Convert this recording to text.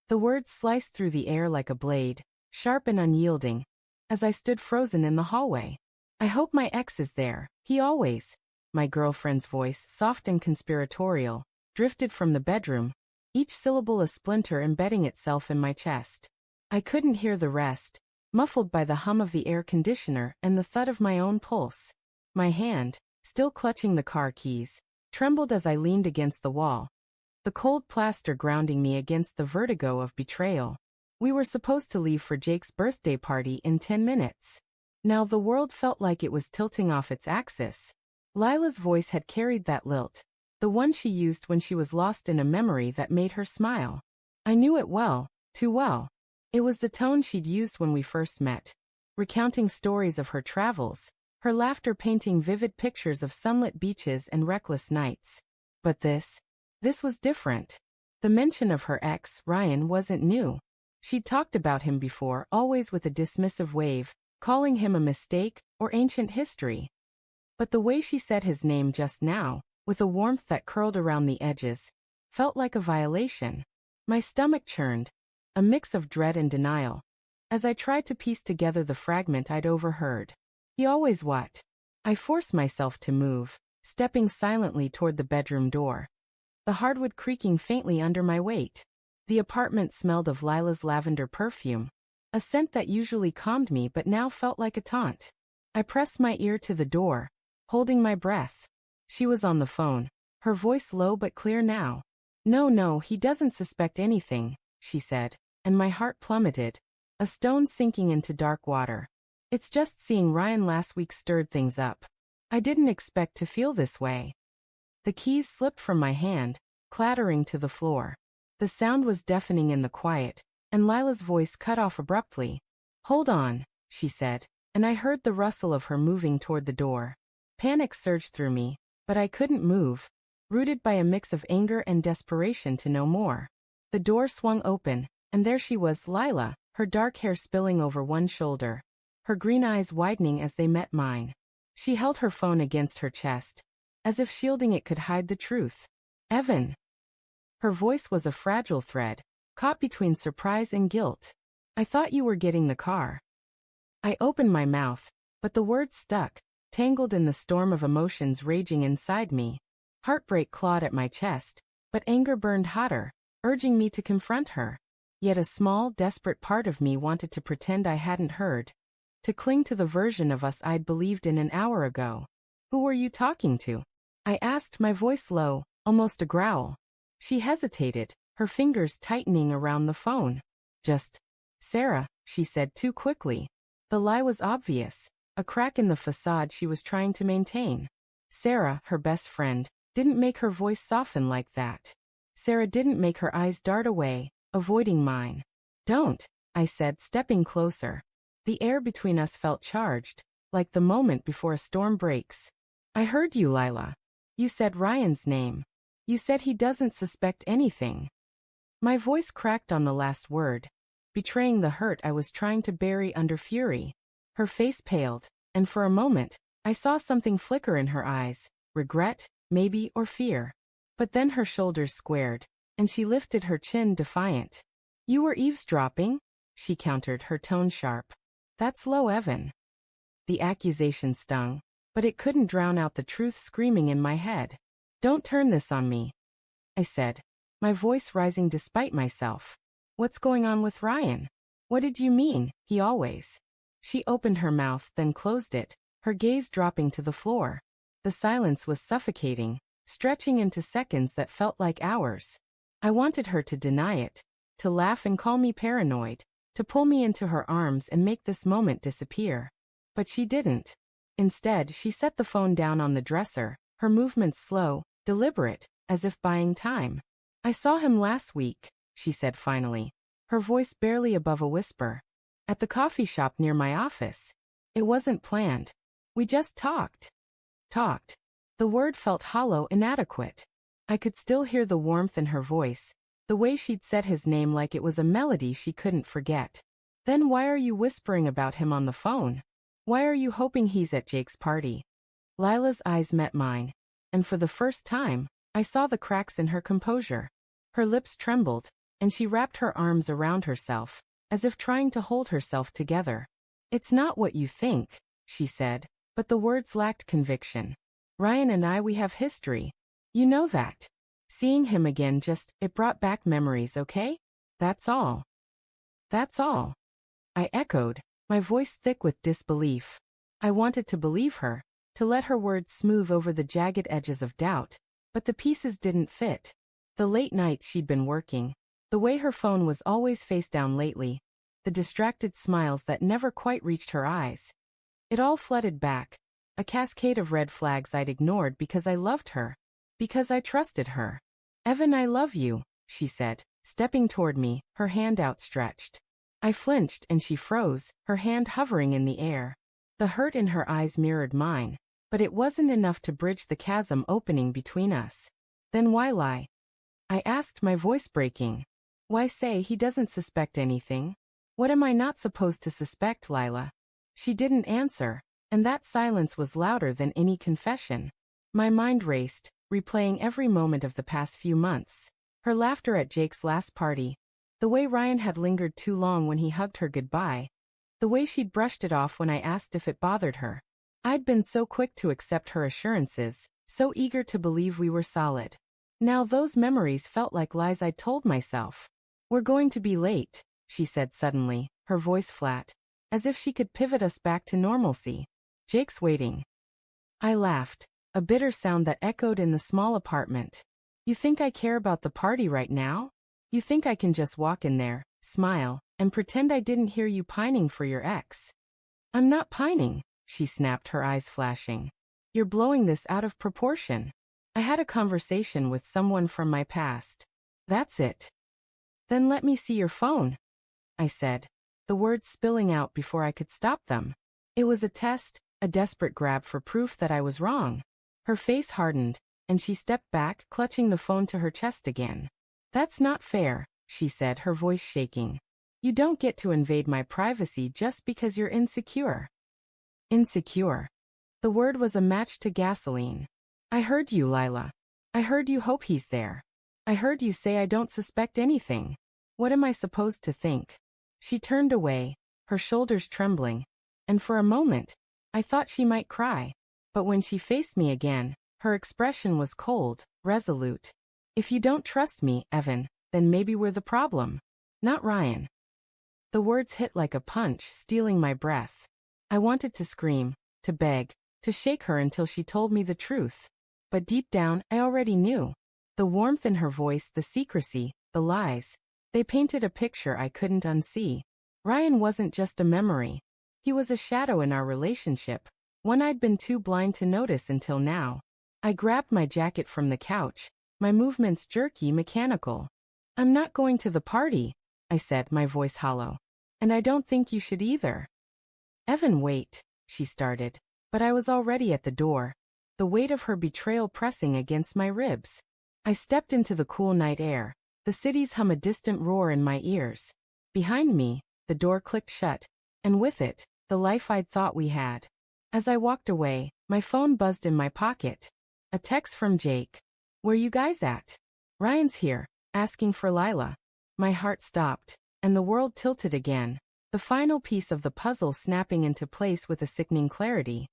The words sliced through the air like a blade, sharp and unyielding, as I stood frozen in the hallway. I hope my ex is there. He always. My girlfriend's voice, soft and conspiratorial, drifted from the bedroom, each syllable a splinter embedding itself in my chest. I couldn't hear the rest, muffled by the hum of the air conditioner and the thud of my own pulse. My hand, still clutching the car keys, trembled as I leaned against the wall, the cold plaster grounding me against the vertigo of betrayal. We were supposed to leave for Jake's birthday party in 10 minutes. Now the world felt like it was tilting off its axis. Lila's voice had carried that lilt, the one she used when she was lost in a memory that made her smile. I knew it well, too well. It was the tone she'd used when we first met, recounting stories of her travels, her laughter painting vivid pictures of sunlit beaches and reckless nights. But this was different. The mention of her ex, Ryan, wasn't new. She'd talked about him before, always with a dismissive wave, calling him a mistake or ancient history. But the way she said his name just now, with a warmth that curled around the edges, felt like a violation. My stomach churned, a mix of dread and denial, as I tried to piece together the fragment I'd overheard. He always what? I forced myself to move, stepping silently toward the bedroom door, the hardwood creaking faintly under my weight. The apartment smelled of Lila's lavender perfume, a scent that usually calmed me but now felt like a taunt. I pressed my ear to the door, holding my breath. She was on the phone, her voice low but clear now. No, he doesn't suspect anything, she said, and my heart plummeted, a stone sinking into dark water. It's just seeing Ryan last week stirred things up. I didn't expect to feel this way. The keys slipped from my hand, clattering to the floor. The sound was deafening in the quiet, and Lila's voice cut off abruptly. Hold on, she said, and I heard the rustle of her moving toward the door. Panic surged through me, but I couldn't move, rooted by a mix of anger and desperation to know more. The door swung open, and there she was, Lila, her dark hair spilling over one shoulder, her green eyes widening as they met mine. She held her phone against her chest, as if shielding it could hide the truth. Evan. Her voice was a fragile thread, caught between surprise and guilt. I thought you were getting the car. I opened my mouth, but the words stuck, tangled in the storm of emotions raging inside me. Heartbreak clawed at my chest, but anger burned hotter, urging me to confront her. Yet a small, desperate part of me wanted to pretend I hadn't heard, to cling to the version of us I'd believed in an hour ago. Who were you talking to? I asked, my voice low, almost a growl. She hesitated, her fingers tightening around the phone. Just Sarah, she said too quickly. The lie was obvious, a crack in the facade she was trying to maintain. Sarah, her best friend, didn't make her voice soften like that. Sarah didn't make her eyes dart away, avoiding mine. Don't, I said, stepping closer. The air between us felt charged, like the moment before a storm breaks. I heard you, Lila. You said Ryan's name. You said he doesn't suspect anything. My voice cracked on the last word, betraying the hurt I was trying to bury under fury. Her face paled, and for a moment, I saw something flicker in her eyes, regret, maybe, or fear. But then her shoulders squared, and she lifted her chin defiant. You were eavesdropping? She countered, her tone sharp. That's low, Evan. The accusation stung, but it couldn't drown out the truth screaming in my head. Don't turn this on me, I said, my voice rising despite myself. What's going on with Ryan? What did you mean, he always? She opened her mouth, then closed it, her gaze dropping to the floor. The silence was suffocating, stretching into seconds that felt like hours. I wanted her to deny it, to laugh and call me paranoid, to pull me into her arms and make this moment disappear. But she didn't. Instead, she set the phone down on the dresser, her movements slow, deliberate, as if buying time. I saw him last week, she said finally, her voice barely above a whisper. At the coffee shop near my office. It wasn't planned. We just talked. Talked. The word felt hollow, inadequate. I could still hear the warmth in her voice, the way she'd said his name like it was a melody she couldn't forget. Then why are you whispering about him on the phone? Why are you hoping he's at Jake's party? Lila's eyes met mine, and for the first time, I saw the cracks in her composure. Her lips trembled, and she wrapped her arms around herself, as if trying to hold herself together. "It's not what you think," she said, but the words lacked conviction. "Ryan and we have history. You know that. Seeing him again it brought back memories, okay? That's all." "That's all," I echoed, my voice thick with disbelief. I wanted to believe her, to let her words smooth over the jagged edges of doubt, but the pieces didn't fit. The late nights she'd been working, the way her phone was always face down lately, the distracted smiles that never quite reached her eyes. It all flooded back, a cascade of red flags I'd ignored because I loved her, because I trusted her. "Evan, I love you," she said, stepping toward me, her hand outstretched. I flinched and she froze, her hand hovering in the air. The hurt in her eyes mirrored mine, but it wasn't enough to bridge the chasm opening between us. "Then why lie?" I asked, my voice breaking. "Why say he doesn't suspect anything? What am I not supposed to suspect, Lila?" She didn't answer, and that silence was louder than any confession. My mind raced, replaying every moment of the past few months. Her laughter at Jake's last party, the way Ryan had lingered too long when he hugged her goodbye, the way she'd brushed it off when I asked if it bothered her. I'd been so quick to accept her assurances, so eager to believe we were solid. Now those memories felt like lies I'd told myself. "We're going to be late," she said suddenly, her voice flat, as if she could pivot us back to normalcy. "Jake's waiting." I laughed, a bitter sound that echoed in the small apartment. "You think I care about the party right now? You think I can just walk in there, smile, and pretend I didn't hear you pining for your ex?" "I'm not pining," she snapped, her eyes flashing. "You're blowing this out of proportion. I had a conversation with someone from my past. That's it." "Then let me see your phone," I said, the words spilling out before I could stop them. It was a test, a desperate grab for proof that I was wrong. Her face hardened, and she stepped back, clutching the phone to her chest again. "That's not fair," she said, her voice shaking. "You don't get to invade my privacy just because you're insecure." Insecure. The word was a match to gasoline. "I heard you, Lila. I heard you hope he's there. I heard you say I don't suspect anything. What am I supposed to think?" She turned away, her shoulders trembling, and for a moment, I thought she might cry. But when she faced me again, her expression was cold, resolute. "If you don't trust me, Evan, then maybe we're the problem, not Ryan." The words hit like a punch, stealing my breath. I wanted to scream, to beg, to shake her until she told me the truth. But deep down, I already knew. The warmth in her voice, the secrecy, the lies, they painted a picture I couldn't unsee. Ryan wasn't just a memory. He was a shadow in our relationship, one I'd been too blind to notice until now. I grabbed my jacket from the couch, my movements jerky, mechanical. "I'm not going to the party," I said, my voice hollow. "And I don't think you should either." "Evan, wait," she started, but I was already at the door, the weight of her betrayal pressing against my ribs. I stepped into the cool night air, the city's hum a distant roar in my ears. Behind me, the door clicked shut, and with it, the life I'd thought we had. As I walked away, my phone buzzed in my pocket. A text from Jake. "Where you guys at? Ryan's here, asking for Lila." My heart stopped, and the world tilted again, the final piece of the puzzle snapping into place with a sickening clarity.